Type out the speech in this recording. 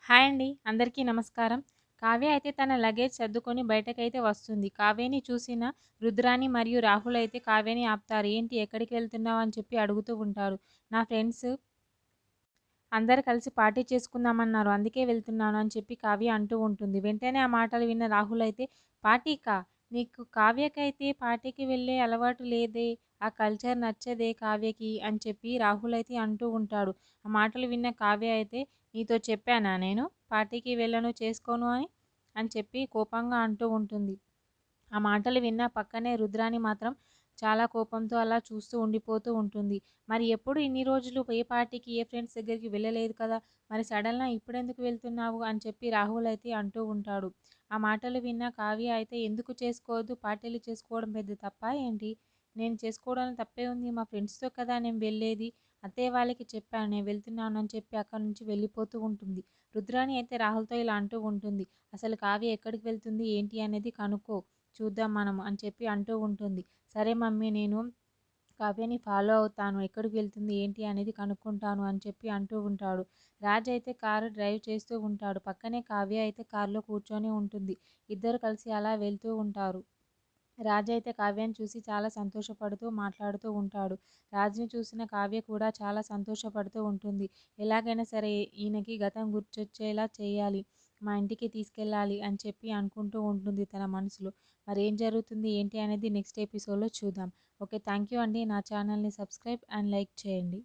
Hi అండి. అందరికీ నమస్కారం. కావ్య అయితే తన లగేజ్ సర్దుకొని బయటకైతే వస్తుంది. కావ్యని చూసిన రుద్రాని మరియు రాహుల్ అయితే కావ్యని ఆపుతారు. ఏంటి ఎక్కడికి వెళ్తున్నావు అని చెప్పి అడుగుతూ ఉంటారు. నా ఫ్రెండ్స్ అందరూ కలిసి పార్టీ చేసుకుందామన్నారు. అందుకే వెళ్తున్నాను అని చెప్పి కావ్య అంటూ ఉంటుంది. వెంటనే ఆ మాటలు విన్న రాహుల్ అయితే పార్టీకా? నీకు కావ్యకైతే పార్టీకి వెళ్ళే అలవాటు లేదే. ఆ కల్చర్ నచ్చదే కావ్యకి అని చెప్పి రాహుల్ అయితే అంటూ ఉంటాడు. ఆ మాటలు విన్న కావ్య అయితే నీతో చెప్పానా నేను పార్టీకి వెళ్ళను చేసుకోను అని చెప్పి కోపంగా అంటూ ఉంటుంది. ఆ మాటలు విన్న పక్కనే రుద్రాని మాత్రం చాలా కోపంతో అలా చూస్తూ ఉండిపోతూ ఉంటుంది. మరి ఎప్పుడు ఇన్ని రోజులు ఏ పార్టీకి ఏ ఫ్రెండ్స్ దగ్గరికి వెళ్ళలేదు కదా! మరి సడన్‌గా ఇప్పుడెందుకు వెళ్తున్నావు అని చెప్పి రాహుల్ అయితే అంటూ ఉంటాడు. ఆ మాటలు విన్న కావ్య అయితే ఎందుకు చేసుకోవద్దు పార్టీలు చేసుకోవడం పెద్ద తప్పా ఏంటి? నేను చేసుకోవడంలో తప్పే ఉంది. మా ఫ్రెండ్స్‌తో కదా నేను వెళ్ళేది. అత్తయ్య వాళ్ళకి చెప్పాను నేను వెళ్తున్నాను అని చెప్పి అక్కడి నుంచి వెళ్ళిపోతూ ఉంటుంది. రుద్రాని అయితే రాహుల్‌తో ఇలా అంటూ ఉంటుంది. అసలు కావ్య ఎక్కడికి వెళ్తుంది ఏంటి అనేది కనుక్కో. చూద్దాం మనం అని చెప్పి అంటూ ఉంటుంది. సరే మమ్మీ నేను కావ్యని ఫాలో అవుతాను. ఎక్కడికి వెళ్తుంది ఏంటి అనేది కనుక్కుంటాను అని చెప్పి అంటూ ఉంటాడు. రాజ్ అయితే కారు డ్రైవ్ చేస్తూ ఉంటాడు. పక్కనే కావ్య అయితే కారులో కూర్చొని ఉంటుంది. ఇద్దరు కలిసి అలా వెళ్తూ ఉంటారు. రాజు అయితే కావ్యాన్ని చూసి చాలా సంతోషపడుతూ మాట్లాడుతూ ఉంటాడు. రాజుని చూసిన కావ్య కూడా చాలా సంతోషపడుతూ ఉంటుంది. ఎలాగైనా సరే ఈయనకి గతం గుర్తొచ్చేలా చేయాలి. మా ఇంటికి తీసుకెళ్ళాలి అని చెప్పి అనుకుంటూ ఉంటుంది తన మనసులో. మరి ఏం జరుగుతుంది ఏంటి అనేది నెక్స్ట్ ఎపిసోడ్లో చూద్దాం. ఓకే, థ్యాంక్ యూ అండి. నా ఛానల్ని సబ్స్క్రైబ్ అండ్ లైక్ చేయండి.